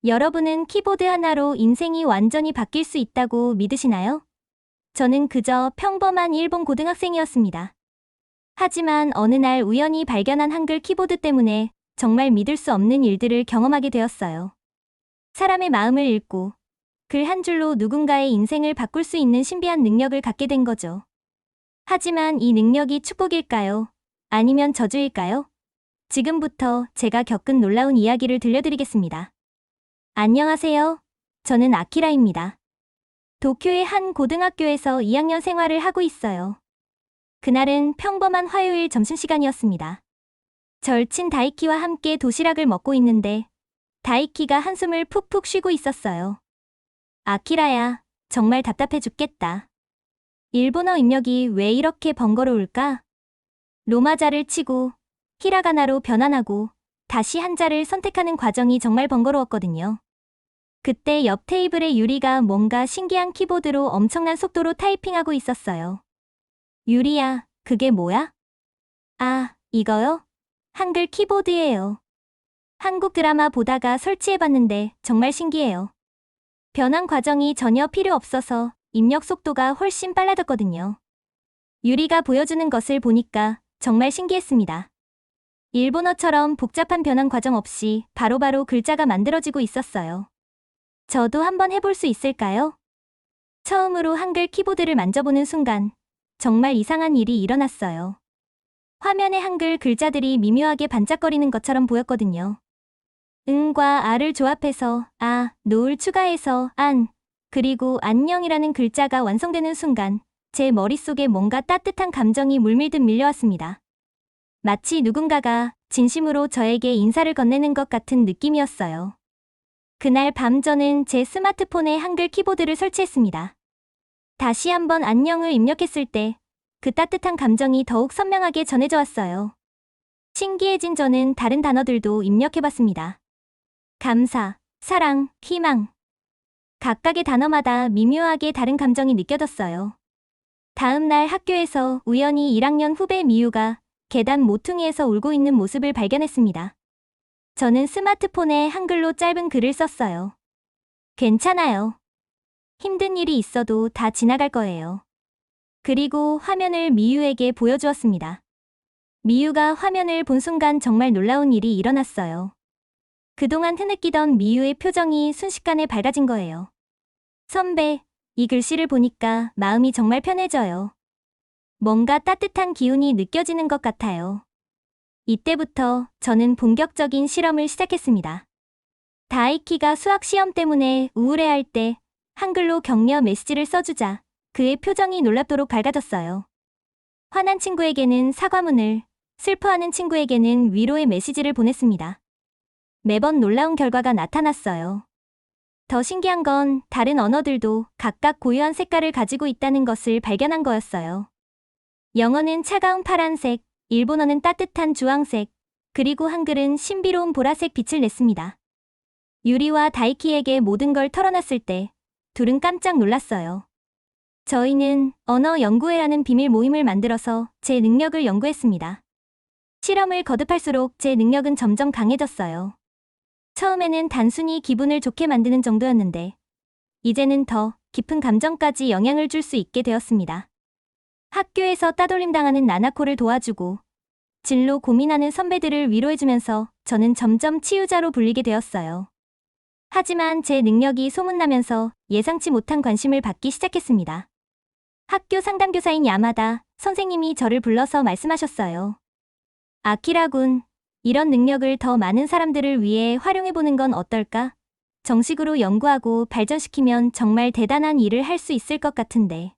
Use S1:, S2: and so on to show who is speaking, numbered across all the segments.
S1: 여러분은 키보드 하나로 인생이 완전히 바뀔 수 있다고 믿으시나요? 저는 그저 평범한 일본 고등학생이었습니다. 하지만 어느 날 우연히 발견한 한글 키보드 때문에 정말 믿을 수 없는 일들을 경험하게 되었어요. 사람의 마음을 읽고 글 한 줄로 누군가의 인생을 바꿀 수 있는 신비한 능력을 갖게 된 거죠. 하지만 이 능력이 축복일까요? 아니면 저주일까요? 지금부터 제가 겪은 놀라운 이야기를 들려드리겠습니다. 안녕하세요. 저는 아키라입니다. 도쿄의 한 고등학교에서 2학년 생활을 하고 있어요. 그날은 평범한 화요일 점심시간이었습니다. 절친 다이키와 함께 도시락을 먹고 있는데 다이키가 한숨을 푹푹 쉬고 있었어요. 아키라야, 정말 답답해 죽겠다. 일본어 입력이 왜 이렇게 번거로울까? 로마자를 치고 히라가나로 변환하고 다시 한자를 선택하는 과정이 정말 번거로웠거든요. 그때 옆 테이블의 유리가 뭔가 신기한 키보드로 엄청난 속도로 타이핑하고 있었어요. 유리야, 그게 뭐야? 아, 이거요? 한글 키보드예요. 한국 드라마 보다가 설치해봤는데 정말 신기해요. 변환 과정이 전혀 필요 없어서 입력 속도가 훨씬 빨라졌거든요. 유리가 보여주는 것을 보니까 정말 신기했습니다. 일본어처럼 복잡한 변환 과정 없이 바로바로 글자가 만들어지고 있었어요. 저도 한번 해볼 수 있을까요? 처음으로 한글 키보드를 만져보는 순간 정말 이상한 일이 일어났어요. 화면에 한글 글자들이 미묘하게 반짝거리는 것처럼 보였거든요. 응과 아를 조합해서 아, 노을 추가해서 안, 그리고 안녕이라는 글자가 완성되는 순간 제 머릿속에 뭔가 따뜻한 감정이 물밀듯 밀려왔습니다. 마치 누군가가 진심으로 저에게 인사를 건네는 것 같은 느낌이었어요. 그날 밤 저는 제 스마트폰에 한글 키보드를 설치했습니다. 다시 한번 안녕을 입력했을 때 그 따뜻한 감정이 더욱 선명하게 전해져 왔어요. 신기해진 저는 다른 단어들도 입력해봤습니다. 감사, 사랑, 희망. 각각의 단어마다 미묘하게 다른 감정이 느껴졌어요. 다음 날 학교에서 우연히 1학년 후배 미유가 계단 모퉁이에서 울고 있는 모습을 발견했습니다. 저는 스마트폰에 한글로 짧은 글을 썼어요. 괜찮아요. 힘든 일이 있어도 다 지나갈 거예요. 그리고 화면을 미유에게 보여주었습니다. 미유가 화면을 본 순간 정말 놀라운 일이 일어났어요. 그동안 흐느끼던 미유의 표정이 순식간에 밝아진 거예요. 선배, 이 글씨를 보니까 마음이 정말 편해져요. 뭔가 따뜻한 기운이 느껴지는 것 같아요. 이때부터 저는 본격적인 실험을 시작했습니다. 다이키가 수학 시험 때문에 우울해할 때 한글로 격려 메시지를 써주자 그의 표정이 놀랍도록 밝아졌어요. 화난 친구에게는 사과문을, 슬퍼하는 친구에게는 위로의 메시지를 보냈습니다. 매번 놀라운 결과가 나타났어요. 더 신기한 건 다른 언어들도 각각 고유한 색깔을 가지고 있다는 것을 발견한 거였어요. 영어는 차가운 파란색, 일본어는 따뜻한 주황색, 그리고 한글은 신비로운 보라색 빛을 냈습니다. 유리와 다이키에게 모든 걸 털어놨을 때 둘은 깜짝 놀랐어요. 저희는 언어 연구회라는 비밀 모임을 만들어서 제 능력을 연구했습니다. 실험을 거듭할수록 제 능력은 점점 강해졌어요. 처음에는 단순히 기분을 좋게 만드는 정도였는데 이제는 더 깊은 감정까지 영향을 줄 수 있게 되었습니다. 학교에서 따돌림 당하는 나나코를 도와주고 진로 고민하는 선배들을 위로해주면서 저는 점점 치유자로 불리게 되었어요. 하지만 제 능력이 소문나면서 예상치 못한 관심을 받기 시작했습니다. 학교 상담교사인 야마다 선생님이 저를 불러서 말씀하셨어요. 아키라 군, 이런 능력을 더 많은 사람들을 위해 활용해보는 건 어떨까? 정식으로 연구하고 발전시키면 정말 대단한 일을 할 수 있을 것 같은데.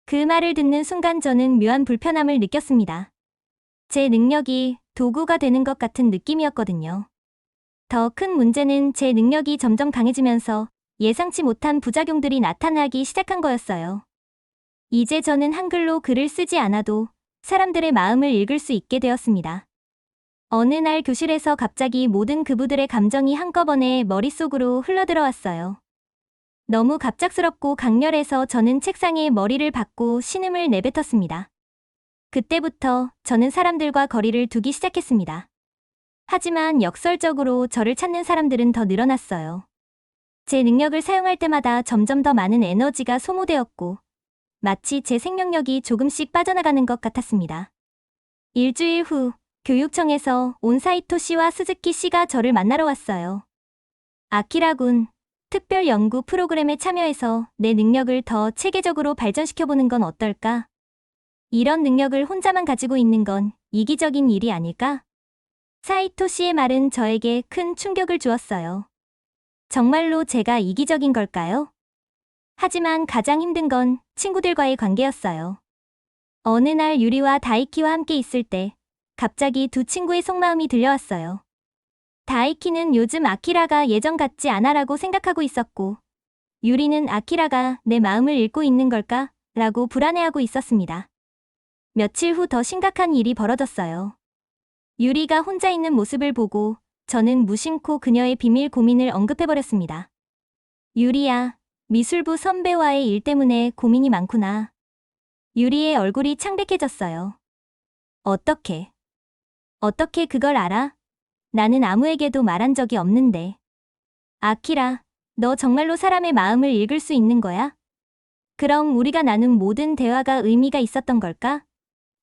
S1: 그 말을 듣는 순간 저는 묘한 불편함을 느꼈습니다. 제 능력이 도구가 되는 것 같은 느낌이었거든요. 더 큰 문제는 제 능력이 점점 강해지면서 예상치 못한 부작용들이 나타나기 시작한 거였어요. 이제 저는 한글로 글을 쓰지 않아도 사람들의 마음을 읽을 수 있게 되었습니다. 어느 날 교실에서 갑자기 모든 그부들의 감정이 한꺼번에 머릿속으로 흘러들어왔어요. 너무 갑작스럽고 강렬해서 저는 책상에 머리를 박고 신음을 내뱉었습니다. 그때부터 저는 사람들과 거리를 두기 시작했습니다. 하지만 역설적으로 저를 찾는 사람들은 더 늘어났어요. 제 능력을 사용할 때마다 점점 더 많은 에너지가 소모되었고, 마치 제 생명력이 조금씩 빠져나가는 것 같았습니다. 일주일 후, 교육청에서 온사이토 씨와 스즈키 씨가 저를 만나러 왔어요. 아키라 군, 특별 연구 프로그램에 참여해서 내 능력을 더 체계적으로 발전시켜보는 건 어떨까? 이런 능력을 혼자만 가지고 있는 건 이기적인 일이 아닐까? 사이토 씨의 말은 저에게 큰 충격을 주었어요. 정말로 제가 이기적인 걸까요? 하지만 가장 힘든 건 친구들과의 관계였어요. 어느 날 유리와 다이키와 함께 있을 때 갑자기 두 친구의 속마음이 들려왔어요. 다이키는 요즘 아키라가 예전 같지 않아라고 생각하고 있었고, 유리는 아키라가 내 마음을 읽고 있는 걸까? 라고 불안해하고 있었습니다. 며칠 후 더 심각한 일이 벌어졌어요. 유리가 혼자 있는 모습을 보고 저는 무심코 그녀의 비밀 고민을 언급해버렸습니다. 유리야, 미술부 선배와의 일 때문에 고민이 많구나. 유리의 얼굴이 창백해졌어요. 어떻게 그걸 알아? 나는 아무에게도 말한 적이 없는데. 아키라, 너 정말로 사람의 마음을 읽을 수 있는 거야? 그럼 우리가 나눈 모든 대화가 의미가 있었던 걸까?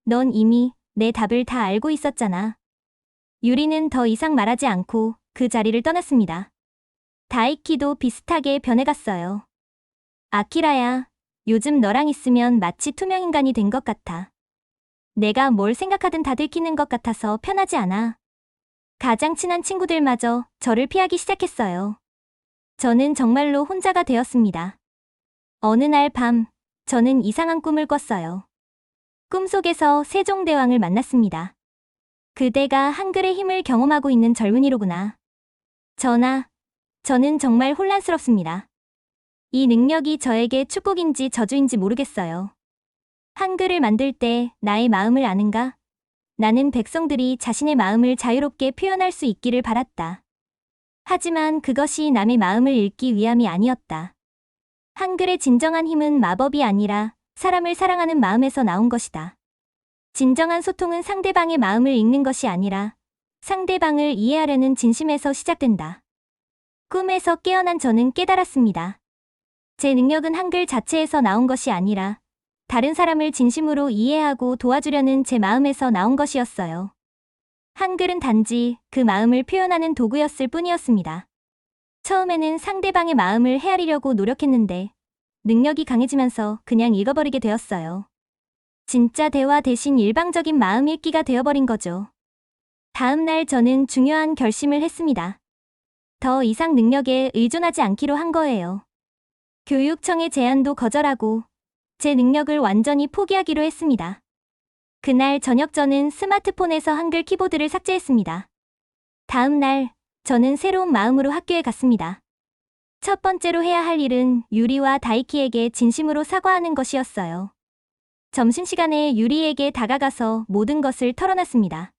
S1: 넌 이미 내 답을 다 알고 있었잖아. 유리는 더 이상 말하지 않고 그 자리를 떠났습니다. 다이키도 비슷하게 변해갔어요. 아키라야, 요즘 너랑 있으면 마치 투명인간이 된 것 같아. 내가 뭘 생각하든 다 들키는 것 같아서 편하지 않아. 가장 친한 친구들마저 저를 피하기 시작했어요. 저는 정말로 혼자가 되었습니다. 어느 날 밤, 저는 이상한 꿈을 꿨어요. 꿈속에서 세종대왕을 만났습니다. 그대가 한글의 힘을 경험하고 있는 젊은이로구나. 저는 정말 혼란스럽습니다. 이 능력이 저에게 축복인지 저주인지 모르겠어요. 한글을 만들 때 나의 마음을 아는가? 나는 백성들이 자신의 마음을 자유롭게 표현할 수 있기를 바랐다. 하지만 그것이 남의 마음을 읽기 위함이 아니었다. 한글의 진정한 힘은 마법이 아니라 사람을 사랑하는 마음에서 나온 것이다. 진정한 소통은 상대방의 마음을 읽는 것이 아니라 상대방을 이해하려는 진심에서 시작된다. 꿈에서 깨어난 저는 깨달았습니다. 제 능력은 한글 자체에서 나온 것이 아니라 다른 사람을 진심으로 이해하고 도와주려는 제 마음에서 나온 것이었어요. 한글은 단지 그 마음을 표현하는 도구였을 뿐이었습니다. 처음에는 상대방의 마음을 헤아리려고 노력했는데 능력이 강해지면서 그냥 읽어버리게 되었어요. 진짜 대화 대신 일방적인 마음 읽기가 되어버린 거죠. 다음 날 저는 중요한 결심을 했습니다. 더 이상 능력에 의존하지 않기로 한 거예요. 교육청의 제안도 거절하고 제 능력을 완전히 포기하기로 했습니다. 그날 저녁 저는 스마트폰에서 한글 키보드를 삭제했습니다. 다음 날 저는 새로운 마음으로 학교에 갔습니다. 첫 번째로 해야 할 일은 유리와 다이키에게 진심으로 사과하는 것이었어요. 점심시간에 유리에게 다가가서 모든 것을 털어놨습니다.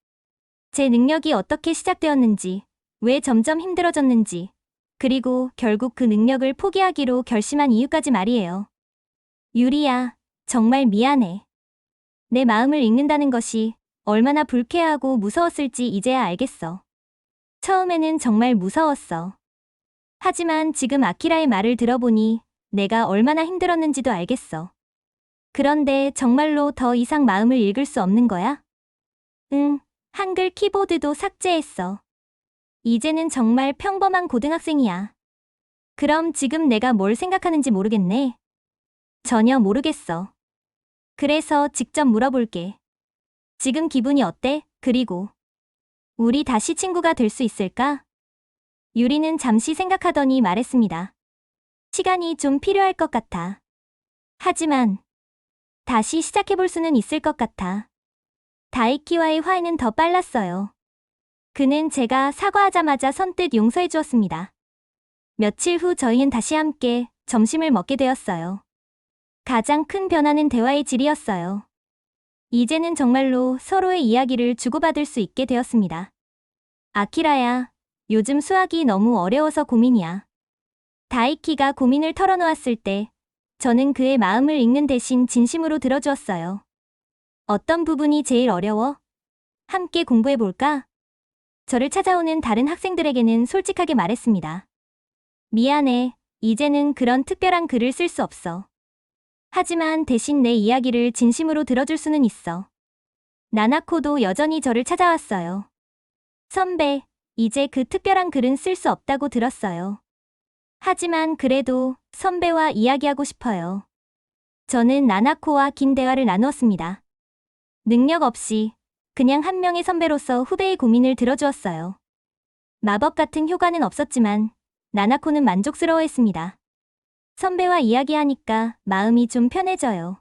S1: 제 능력이 어떻게 시작되었는지, 왜 점점 힘들어졌는지, 그리고 결국 그 능력을 포기하기로 결심한 이유까지 말이에요. 유리야, 정말 미안해. 내 마음을 읽는다는 것이 얼마나 불쾌하고 무서웠을지 이제야 알겠어. 처음에는 정말 무서웠어. 하지만 지금 아키라의 말을 들어보니 내가 얼마나 힘들었는지도 알겠어. 그런데 정말로 더 이상 마음을 읽을 수 없는 거야? 응, 한글 키보드도 삭제했어. 이제는 정말 평범한 고등학생이야. 그럼 지금 내가 뭘 생각하는지 모르겠네. 전혀 모르겠어. 그래서 직접 물어볼게. 지금 기분이 어때? 그리고 우리 다시 친구가 될 수 있을까? 유리는 잠시 생각하더니 말했습니다. 시간이 좀 필요할 것 같아. 하지만 다시 시작해볼 수는 있을 것 같아. 다이키와의 화해는 더 빨랐어요. 그는 제가 사과하자마자 선뜻 용서해 주었습니다. 며칠 후 저희는 다시 함께 점심을 먹게 되었어요. 가장 큰 변화는 대화의 질이었어요. 이제는 정말로 서로의 이야기를 주고받을 수 있게 되었습니다. 아키라야, 요즘 수학이 너무 어려워서 고민이야. 다이키가 고민을 털어놓았을 때 저는 그의 마음을 읽는 대신 진심으로 들어주었어요. 어떤 부분이 제일 어려워? 함께 공부해볼까? 저를 찾아오는 다른 학생들에게는 솔직하게 말했습니다. 미안해. 이제는 그런 특별한 글을 쓸 수 없어. 하지만 대신 내 이야기를 진심으로 들어줄 수는 있어. 나나코도 여전히 저를 찾아왔어요. 선배, 이제 그 특별한 글은 쓸 수 없다고 들었어요. 하지만 그래도 선배와 이야기하고 싶어요. 저는 나나코와 긴 대화를 나누었습니다. 능력 없이 그냥 한 명의 선배로서 후배의 고민을 들어주었어요. 마법 같은 효과는 없었지만 나나코는 만족스러워했습니다. 선배와 이야기하니까 마음이 좀 편해져요.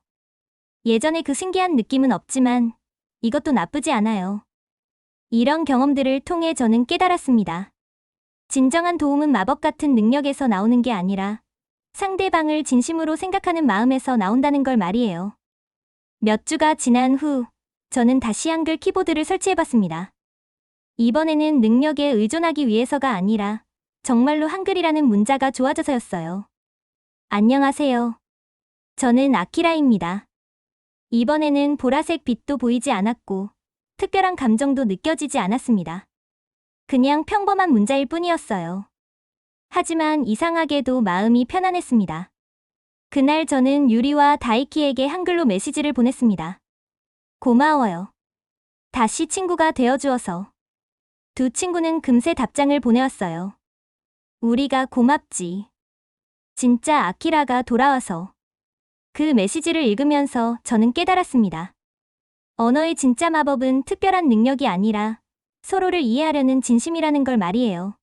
S1: 예전에 그 신기한 느낌은 없지만 이것도 나쁘지 않아요. 이런 경험들을 통해 저는 깨달았습니다. 진정한 도움은 마법 같은 능력에서 나오는 게 아니라 상대방을 진심으로 생각하는 마음에서 나온다는 걸 말이에요. 몇 주가 지난 후 저는 다시 한글 키보드를 설치해봤습니다. 이번에는 능력에 의존하기 위해서가 아니라 정말로 한글이라는 문자가 좋아져서였어요. 안녕하세요. 저는 아키라입니다. 이번에는 보라색 빛도 보이지 않았고 특별한 감정도 느껴지지 않았습니다. 그냥 평범한 문자일 뿐이었어요. 하지만 이상하게도 마음이 편안했습니다. 그날 저는 유리와 다이키에게 한글로 메시지를 보냈습니다. 고마워요. 다시 친구가 되어주어서. 두 친구는 금세 답장을 보내왔어요. 우리가 고맙지. 진짜 아키라가 돌아와서. 그 메시지를 읽으면서 저는 깨달았습니다. 언어의 진짜 마법은 특별한 능력이 아니라 서로를 이해하려는 진심이라는 걸 말이에요.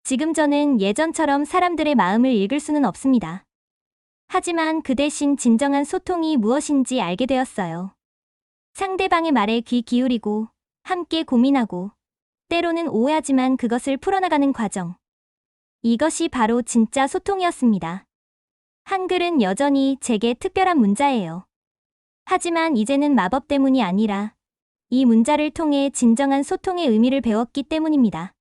S1: 지금 저는 예전처럼 사람들의 마음을 읽을 수는 없습니다. 하지만 그 대신 진정한 소통이 무엇인지 알게 되었어요. 상대방의 말에 귀 기울이고 함께 고민하고 때로는 오해하지만 그것을 풀어나가는 과정. 이것이 바로 진짜 소통이었습니다. 한글은 여전히 제게 특별한 문자예요. 하지만 이제는 마법 때문이 아니라 이 문자를 통해 진정한 소통의 의미를 배웠기 때문입니다.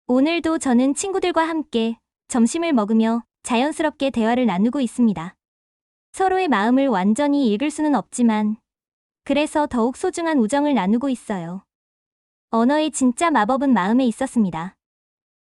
S1: 오늘도 저는 친구들과 함께 점심을 먹으며 자연스럽게 대화를 나누고 있습니다. 서로의 마음을 완전히 읽을 수는 없지만 그래서 더욱 소중한 우정을 나누고 있어요. 언어의 진짜 마법은 마음에 있었습니다.